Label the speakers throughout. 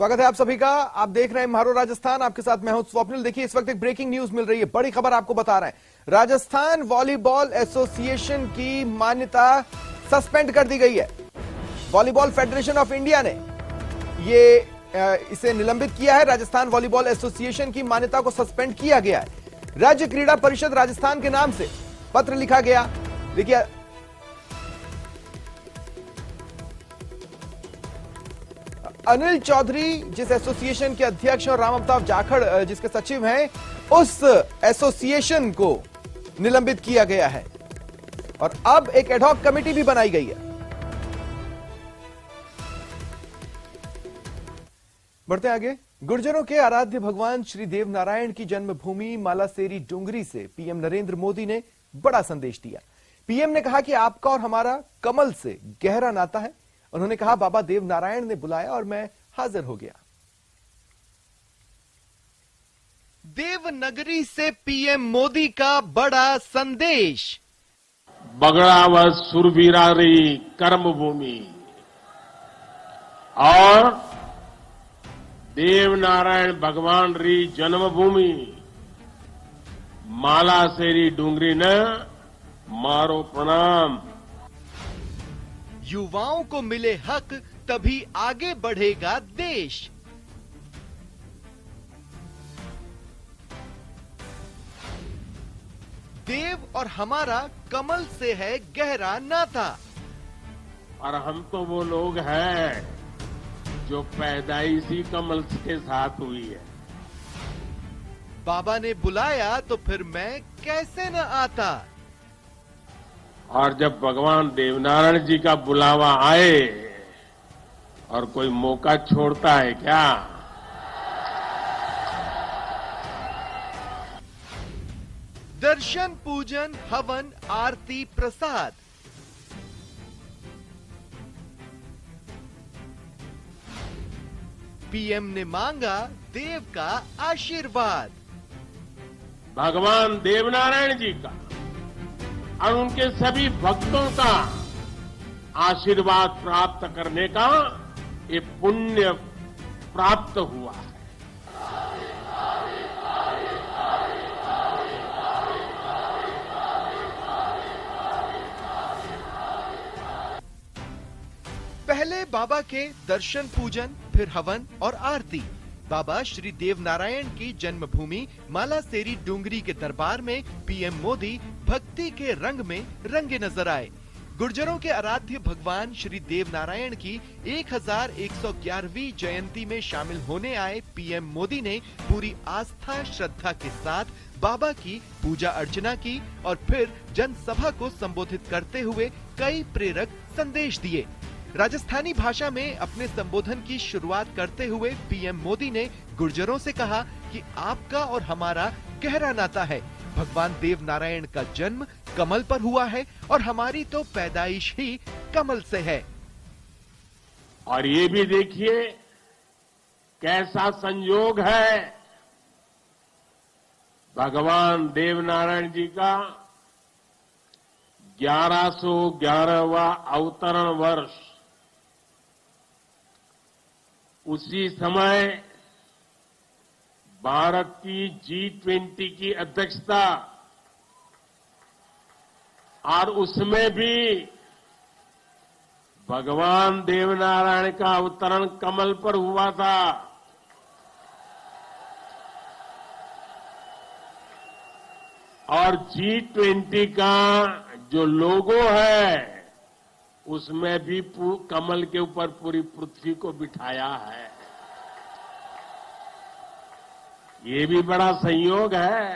Speaker 1: स्वागत है आप सभी का। आप देख रहे हैं म्हारो राजस्थान, आपके साथ मैं हूं स्वप्निल। देखिए, इस वक्त एक ब्रेकिंग न्यूज मिल रही है, बड़ी खबर आपको बता रहे हैं। राजस्थान वॉलीबॉल एसोसिएशन की मान्यता सस्पेंड कर दी गई है। वॉलीबॉल फेडरेशन ऑफ इंडिया ने इसे निलंबित किया है। राजस्थान वॉलीबॉल एसोसिएशन की मान्यता को सस्पेंड किया गया है। राज्य क्रीड़ा परिषद राजस्थान के नाम से पत्र लिखा गया। देखिए, अनिल चौधरी जिस एसोसिएशन के अध्यक्ष और राम अवतार जाखड़ जिसके सचिव हैं, उस एसोसिएशन को निलंबित किया गया है और अब एक एडहॉक कमेटी भी बनाई गई है। बढ़ते आगे। गुर्जरों के आराध्य भगवान श्री देव नारायण की जन्मभूमि मालासेरी डूंगरी से पीएम नरेंद्र मोदी ने बड़ा संदेश दिया। पीएम ने कहा कि आपका और हमारा कमल से गहरा नाता है। उन्होंने कहा, बाबा देव नारायण ने बुलाया और मैं हाजिर हो गया। देवनगरी से पीएम मोदी का बड़ा संदेश।
Speaker 2: बगड़ावत सुरवीरारी कर्मभूमि और देवनारायण भगवान री जन्मभूमि मालासेरी डूंगरी ने मारो प्रणाम।
Speaker 1: युवाओं को मिले हक तभी आगे बढ़ेगा देश। देव और हमारा कमल से है गहरा नाता।
Speaker 2: और हम तो वो लोग हैं जो पैदाइशी कमल के साथ हुई है।
Speaker 1: बाबा ने बुलाया तो फिर मैं कैसे न आता।
Speaker 2: और जब भगवान देवनारायण जी का बुलावा आए और कोई मौका छोड़ता है क्या?
Speaker 1: दर्शन, पूजन, हवन, आरती, प्रसाद। पीएम ने मांगा देव का आशीर्वाद।
Speaker 2: भगवान देवनारायण जी का और उनके सभी भक्तों का आशीर्वाद प्राप्त करने का ये पुण्य प्राप्त हुआ है।
Speaker 1: पहले बाबा के दर्शन, पूजन, फिर हवन और आरती। बाबा श्री देव नारायण की जन्मभूमि मालासेरी डूंगरी के दरबार में पीएम मोदी भक्ति के रंग में रंगे नजर आए। गुर्जरों के आराध्य भगवान श्री देव नारायण की 1111वीं जयंती में शामिल होने आए पीएम मोदी ने पूरी आस्था श्रद्धा के साथ बाबा की पूजा अर्चना की और फिर जनसभा को संबोधित करते हुए कई प्रेरक संदेश दिए। राजस्थानी भाषा में अपने संबोधन की शुरुआत करते हुए पीएम मोदी ने गुर्जरों से कहा कि आपका और हमारा गहरा नाता है। भगवान देव नारायण का जन्म कमल पर हुआ है और हमारी तो पैदाइश ही कमल से है।
Speaker 2: और ये भी देखिए कैसा संयोग है। भगवान देव नारायण जी का 1111वां अवतरण वर्ष। उसी समय भारत की G20 की अध्यक्षता और उसमें भी भगवान देवनारायण का अवतरण कमल पर हुआ था। और G20 का जो लोगो है उसमें भी कमल के ऊपर पूरी पृथ्वी को बिठाया है। ये भी बड़ा संयोग है।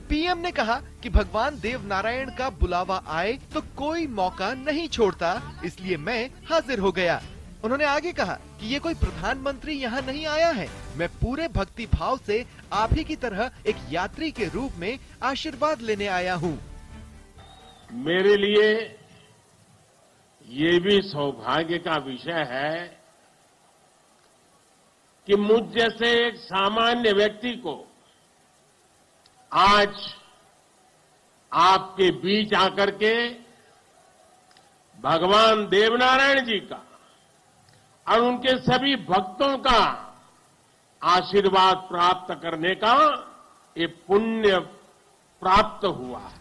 Speaker 1: पीएम ने कहा कि भगवान देव नारायण का बुलावा आए तो कोई मौका नहीं छोड़ता, इसलिए मैं हाजिर हो गया। उन्होंने आगे कहा कि ये कोई प्रधानमंत्री यहाँ नहीं आया है, मैं पूरे भक्ति भाव से आप ही की तरह एक यात्री के रूप में आशीर्वाद लेने आया हूँ।
Speaker 2: मेरे लिए ये भी सौभाग्य का विषय है कि मुझ जैसे एक सामान्य व्यक्ति को आज आपके बीच आकर के भगवान देवनारायण जी का और उनके सभी भक्तों का आशीर्वाद प्राप्त करने का ये पुण्य प्राप्त हुआ है।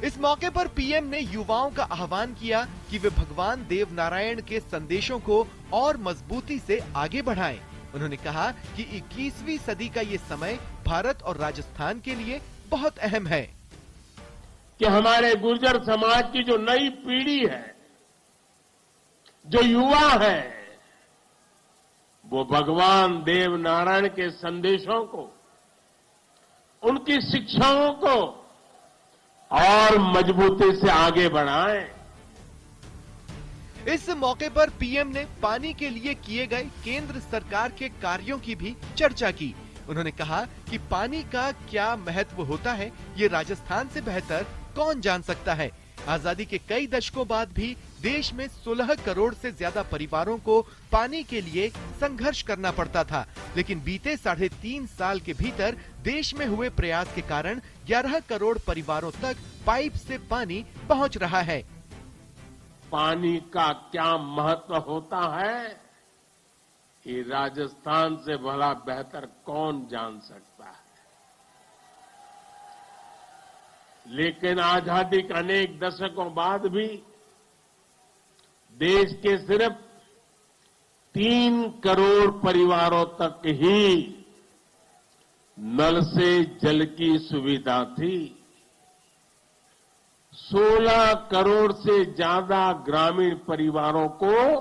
Speaker 1: इस मौके पर पीएम ने युवाओं का आह्वान किया कि वे भगवान देव नारायण के संदेशों को और मजबूती से आगे बढ़ाएं। उन्होंने कहा कि 21वीं सदी का ये समय भारत और राजस्थान के लिए बहुत अहम है
Speaker 2: कि हमारे गुर्जर समाज की जो नई पीढ़ी है, जो युवा है, वो भगवान देव नारायण के संदेशों को, उनकी शिक्षाओं को और मजबूती से आगे बढ़ाएं।
Speaker 1: इस मौके पर पीएम ने पानी के लिए किए गए केंद्र सरकार के कार्यों की भी चर्चा की। उन्होंने कहा कि पानी का क्या महत्व होता है, ये राजस्थान से बेहतर कौन जान सकता है। आजादी के कई दशकों बाद भी देश में 16 करोड़ से ज्यादा परिवारों को पानी के लिए संघर्ष करना पड़ता था, लेकिन बीते 3.5 साल के भीतर देश में हुए प्रयास के कारण 11 करोड़ परिवारों तक पाइप से पानी पहुंच रहा है।
Speaker 2: पानी का क्या महत्व होता है, ये राजस्थान से भला बेहतर कौन जान सकता है। लेकिन आजादी के अनेक दशकों बाद भी देश के सिर्फ 3 करोड़ परिवारों तक ही नल से जल की सुविधा थी। 16 करोड़ से ज्यादा ग्रामीण परिवारों को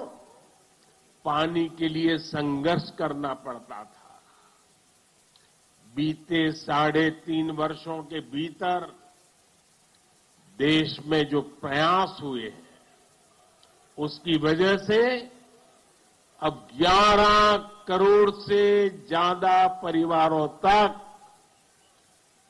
Speaker 2: पानी के लिए संघर्ष करना पड़ता था। बीते 3.5 वर्षों के भीतर देश में जो प्रयास हुए हैं, उसकी वजह से अब 11 करोड़ से ज्यादा परिवारों तक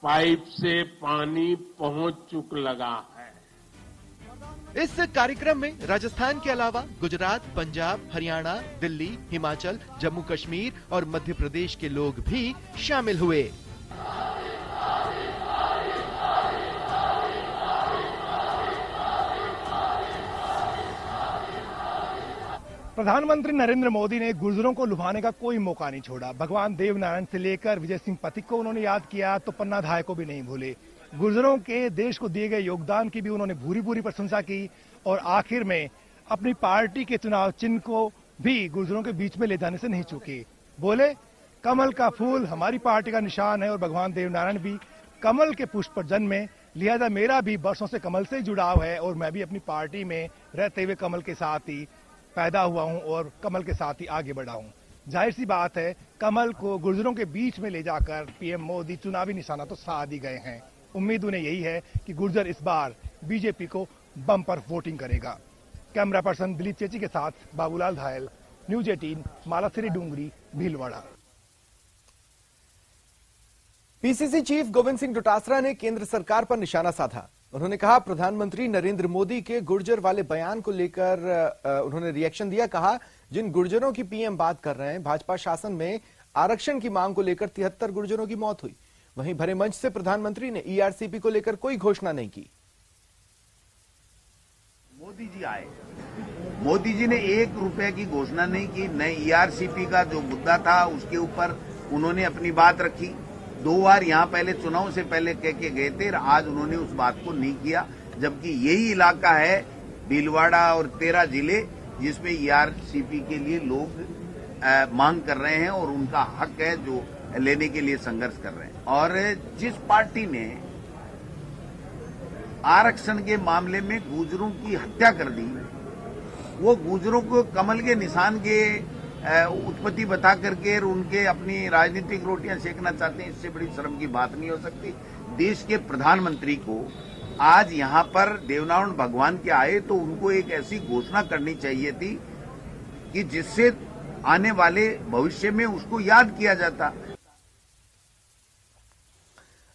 Speaker 2: पाइप से पानी पहुंच चुक लगा है।
Speaker 1: इस कार्यक्रम में राजस्थान के अलावा गुजरात, पंजाब, हरियाणा, दिल्ली, हिमाचल, जम्मू कश्मीर और मध्य प्रदेश के लोग भी शामिल हुए।
Speaker 3: प्रधानमंत्री नरेंद्र मोदी ने गुर्जरों को लुभाने का कोई मौका नहीं छोड़ा। भगवान देव नारायण से लेकर विजय सिंह पथिक को उन्होंने याद किया तो पन्ना धाय को भी नहीं भूले। गुर्जरों के देश को दिए गए योगदान की भी उन्होंने भूरी भूरी प्रशंसा की और आखिर में अपनी पार्टी के चुनाव चिन्ह को भी गुर्जरों के बीच में ले जाने से नहीं चूके। बोले, कमल का फूल हमारी पार्टी का निशान है और भगवान देव नारायण भी कमल के पुष्प पर जन्मे, लिहाजा मेरा भी वर्षों से कमल से जुड़ाव है और मैं भी अपनी पार्टी में रहते हुए कमल के साथ ही पैदा हुआ हूं और कमल के साथ ही आगे बढ़ा हूं। जाहिर सी बात है, कमल को गुर्जरों के बीच में ले जाकर पीएम मोदी चुनावी निशाना तो साध ही गए हैं। उम्मीद उन्हें यही है कि गुर्जर इस बार बीजेपी को बम्पर वोटिंग करेगा। कैमरा पर्सन दिलीप चेची के साथ Babulal Dhayal, news 18, Malaseri Dungri, Bhilwara.
Speaker 1: PCC chief Govind Singh Dotasra ने केंद्र सरकार पर निशाना साधा। उन्होंने कहा, प्रधानमंत्री नरेंद्र मोदी के गुर्जर वाले बयान को लेकर उन्होंने रिएक्शन दिया। कहा, जिन गुर्जरों की पीएम बात कर रहे हैं, भाजपा शासन में आरक्षण की मांग को लेकर 73 गुर्जरों की मौत हुई। वहीं भरे मंच से प्रधानमंत्री ने ईआरसीपी को लेकर कोई घोषणा नहीं की।
Speaker 4: मोदी जी आए, मोदी जी ने 1 रुपए की घोषणा नहीं की। न ईआरसीपी का जो मुद्दा था उसके ऊपर उन्होंने अपनी बात रखी। 2 बार यहां पहले चुनाव से पहले कह के गए थे, आज उन्होंने उस बात को नहीं किया, जबकि यही इलाका है भीलवाड़ा और 13 जिले जिसमें ईआरसीपी के लिए लोग मांग कर रहे हैं और उनका हक है जो लेने के लिए संघर्ष कर रहे हैं। और जिस पार्टी ने आरक्षण के मामले में गुर्जरों की हत्या कर दी, वो गुर्जरों को कमल के निशान के उत्पत्ति बता करके उनके अपनी राजनीतिक रोटियां सेकना चाहते हैं, इससे बड़ी शर्म की बात नहीं हो सकती। देश के प्रधानमंत्री को आज यहां पर देवनारायण भगवान के आए तो उनको एक ऐसी घोषणा करनी चाहिए थी कि जिससे आने वाले भविष्य में उसको याद किया जाता।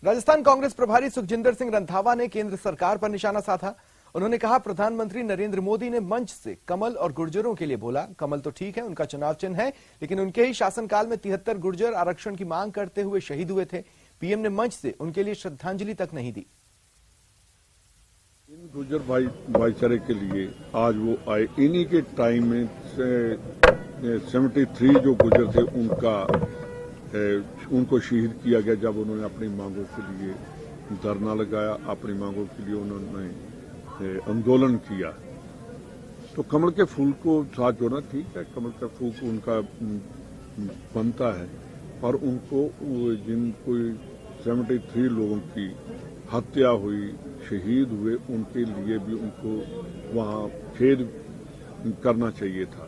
Speaker 1: राजस्थान कांग्रेस प्रभारी सुखजिंदर सिंह रंधावा ने केंद्र सरकार पर निशाना साधा। उन्होंने कहा, प्रधानमंत्री नरेंद्र मोदी ने मंच से कमल और गुर्जरों के लिए बोला। कमल तो ठीक है, उनका चुनाव चिन्ह है, लेकिन उनके ही शासनकाल में 73 गुर्जर आरक्षण की मांग करते हुए शहीद हुए थे। पीएम ने मंच से उनके लिए श्रद्धांजलि तक नहीं दी।
Speaker 5: इन गुर्जर भाईचारे के लिए आज वो आए। इन्हीं के टाइम में 73 जो गुर्जर थे उनको शहीद किया गया जब उन्होंने अपनी मांगों के लिए धरना लगाया, अपनी मांगों के लिए उन्होंने आंदोलन किया। तो कमल के फूल को साथ जोड़ना ठीक है, कमल का फूल उनका बनता है, पर उनको जिन कोई 73 लोगों की हत्या हुई, शहीद हुए, उनके लिए भी उनको वहां खेद करना चाहिए था।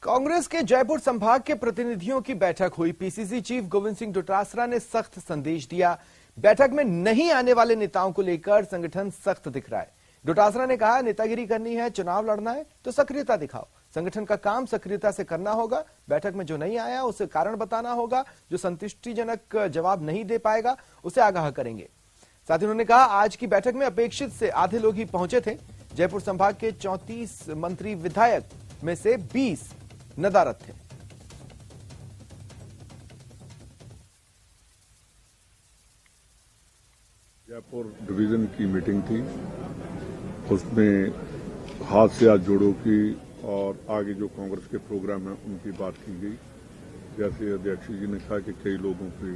Speaker 1: कांग्रेस के जयपुर संभाग के प्रतिनिधियों की बैठक हुई। पीसीसी चीफ गोविंद सिंह डोटासरा ने सख्त संदेश दिया। बैठक में नहीं आने वाले नेताओं को लेकर संगठन सख्त दिख रहा है। डोटासरा ने कहा, नेतागिरी करनी है, चुनाव लड़ना है तो सक्रियता दिखाओ। संगठन का काम सक्रियता से करना होगा। बैठक में जो नहीं आया उसे कारण बताना होगा। जो संतुष्टिजनक जवाब नहीं दे पाएगा उसे आगाह करेंगे। साथ ही उन्होंने कहा, आज की बैठक में अपेक्षित से आधे लोग ही पहुंचे थे। जयपुर संभाग के 34 मंत्री विधायक में से 20 नदारद थे।
Speaker 5: जयपुर डिवीजन की मीटिंग थी, उसमें हाथ से हाथ जोड़ो की और आगे जो कांग्रेस के प्रोग्राम है उनकी बात की गई। जैसे अध्यक्ष जी ने कहा कि कई लोगों की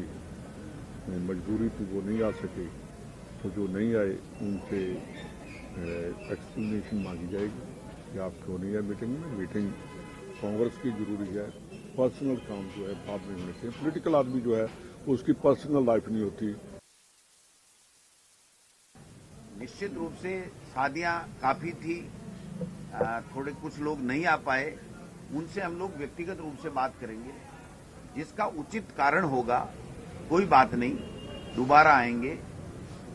Speaker 5: मजबूरी थी, वो नहीं आ सके, तो जो नहीं आए उनसे एक्सप्लेनेशन मांगी जाएगी कि आप क्यों नहीं आए मीटिंग में। मीटिंग कांग्रेस की जरूरी है, पर्सनल काम जो है बाद में होने चाहिए। पॉलिटिकल आदमी जो है उसकी पर्सनल लाइफ नहीं होती।
Speaker 4: निश्चित रूप से शादियां काफी थी, थोड़े कुछ लोग नहीं आ पाए, उनसे हम लोग व्यक्तिगत रूप से बात करेंगे। जिसका उचित कारण होगा कोई बात नहीं, दोबारा आएंगे।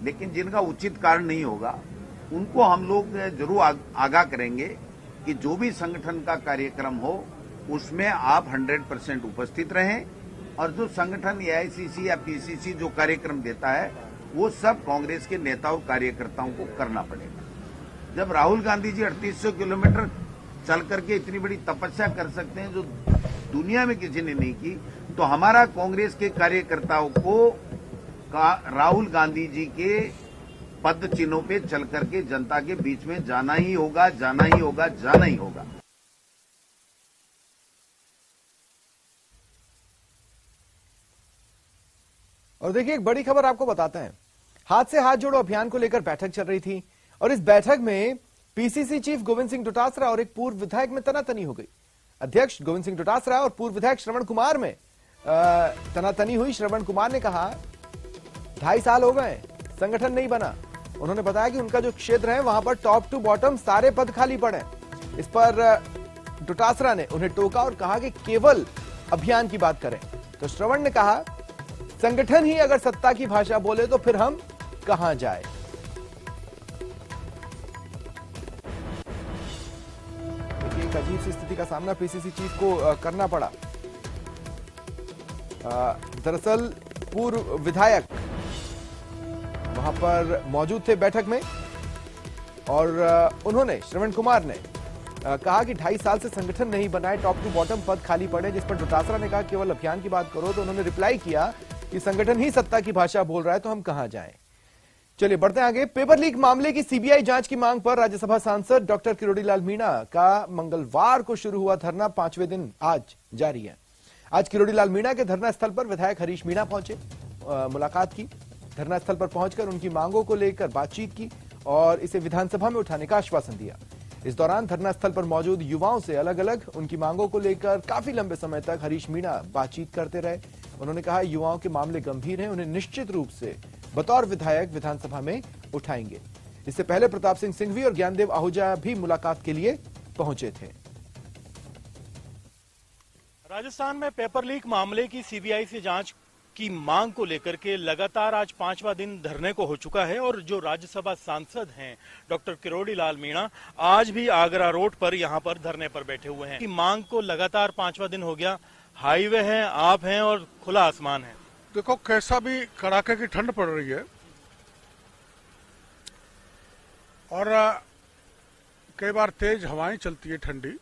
Speaker 4: लेकिन जिनका उचित कारण नहीं होगा उनको हम लोग जरूर आगाह करेंगे कि जो भी संगठन का कार्यक्रम हो उसमें आप 100% उपस्थित रहें, और जो संगठन एआईसीसी या पीसीसी जो कार्यक्रम देता है वो सब कांग्रेस के नेता और कार्यकर्ताओं को करना पड़ेगा। जब राहुल गांधी जी 3800 किलोमीटर चल करके इतनी बड़ी तपस्या कर सकते हैं जो दुनिया में किसी ने नहीं की, तो हमारा कांग्रेस के कार्यकर्ताओं को राहुल गांधी जी के पद चिन्हों पे चल करके जनता के बीच में जाना ही होगा, जाना ही होगा, जाना ही होगा।
Speaker 1: और देखिए, एक बड़ी खबर आपको बताते हैं। हाथ से हाथ जोड़ो अभियान को लेकर बैठक चल रही थी और इस बैठक में पीसीसी चीफ गोविंद सिंह डोटासरा और एक पूर्व विधायक में तनातनी हो गई। अध्यक्ष गोविंद सिंह डोटासरा और पूर्व विधायक श्रवण कुमार में तनातनी हुई। श्रवण कुमार ने कहा, 2.5 साल हो गए, संगठन नहीं बना। उन्होंने बताया कि उनका जो क्षेत्र है वहां पर टॉप टू बॉटम सारे पद खाली पड़े। इस पर डोटासरा ने उन्हें टोका और कहा कि केवल अभियान की बात करें। तो श्रवण ने कहा, संगठन ही अगर सत्ता की भाषा बोले तो फिर हम कहां जाए। एक अजीब सी स्थिति का सामना पीसीसी चीफ को करना पड़ा। दरअसल पूर्व विधायक वहां पर मौजूद थे बैठक में और उन्होंने, श्रवण कुमार ने कहा कि 2.5 साल से संगठन नहीं बनाए, टॉप टू बॉटम पद खाली पड़े। जिस पर डोटासरा ने कहा केवल अभियान की बात करो, तो उन्होंने रिप्लाई किया कि संगठन ही सत्ता की भाषा बोल रहा है तो हम कहां जाएं। चलिए बढ़ते हैं आगे। पेपर लीक मामले की सीबीआई जांच की मांग पर राज्यसभा सांसद डॉक्टर किरोड़ीलाल मीणा का मंगलवार को शुरू हुआ धरना 5वें दिन आज जारी है। आज किरोड़ीलाल मीणा के धरना स्थल पर विधायक हरीश मीणा पहुंचे, मुलाकात की, धरना स्थल पर पहुंचकर उनकी मांगों को लेकर बातचीत की और इसे विधानसभा में उठाने का आश्वासन दिया। इस दौरान धरना स्थल पर मौजूद युवाओं से अलग अलग उनकी मांगों को लेकर काफी लंबे समय तक हरीश मीणा बातचीत करते रहे। उन्होंने कहा, युवाओं के मामले गंभीर हैं, उन्हें निश्चित रूप से बतौर विधायक विधानसभा में उठाएंगे। इससे पहले प्रताप सिंह सिंघवी और ज्ञानदेव आहूजा भी मुलाकात के लिए पहुंचे थे।
Speaker 6: राजस्थान में पेपर लीक मामले की सीबीआई से जांच की मांग को लेकर के लगातार आज 5वां दिन धरने को हो चुका है और जो राज्यसभा सांसद हैं डॉक्टर किरोड़ीलाल मीणा आज भी आगरा रोड पर यहां पर धरने पर बैठे हुए हैं। की मांग को लगातार 5वां दिन हो गया। हाईवे है, आप हैं और खुला आसमान है।
Speaker 7: देखो, कैसा भी कड़ाके की ठंड पड़ रही है और कई बार तेज हवाएं चलती है ठंडी,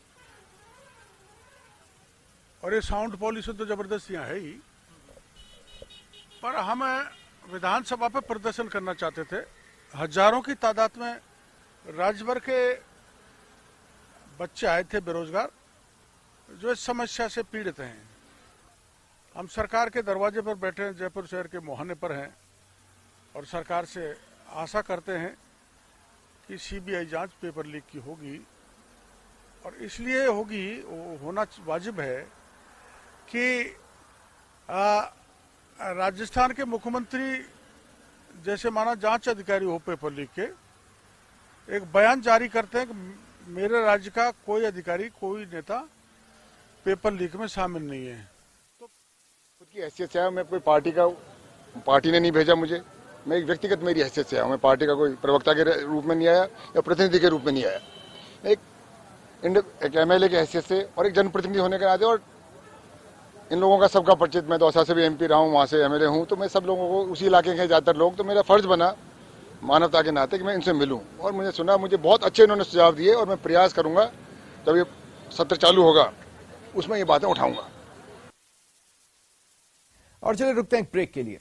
Speaker 7: और ये साउंड पॉल्यूशन तो जबरदस्त यहाँ है ही। पर हम विधानसभा पे प्रदर्शन करना चाहते थे हजारों की तादाद में राज्य भर के बच्चे आए थे बेरोजगार, जो इस समस्या से पीड़ित हैं। हम सरकार के दरवाजे पर बैठे हैं, जयपुर शहर के मुहाने पर हैं और सरकार से आशा करते हैं कि सीबीआई जांच पेपर लीक की होगी, और इसलिए होगी, होना वाजिब है कि राजस्थान के मुख्यमंत्री जैसे माना जांच अधिकारी हो पेपर लीक के, एक बयान जारी करते हैं कि मेरे राज्य का कोई अधिकारी, कोई नेता पेपर लीक में शामिल नहीं है।
Speaker 8: तो खुद की हैसियत से आया, मैं कोई पार्टी ने नहीं भेजा मुझे, मैं एक व्यक्तिगत मेरी हैसियत से आया, मैं पार्टी का कोई प्रवक्ता के रूप में नहीं आया या प्रतिनिधि के रूप में नहीं आया। एक एमएलए की हैसियत से और एक जनप्रतिनिधि होने के नाते, और इन लोगों का सबका परिचित, मैं दौसा से भी एमपी रहा हूँ, वहां से एमएलए हूँ, तो मैं सब लोगों को, उसी इलाके के ज्यादातर लोग, तो मेरा फर्ज बना मानवता के नाते कि मैं इनसे मिलूं। और मुझे सुना, मुझे बहुत अच्छे इन्होंने सुझाव दिए, और मैं प्रयास करूंगा जब ये सत्र चालू होगा उसमें ये बातें उठाऊंगा।
Speaker 9: और चलिए रुकते हैं एक ब्रेक के लिए।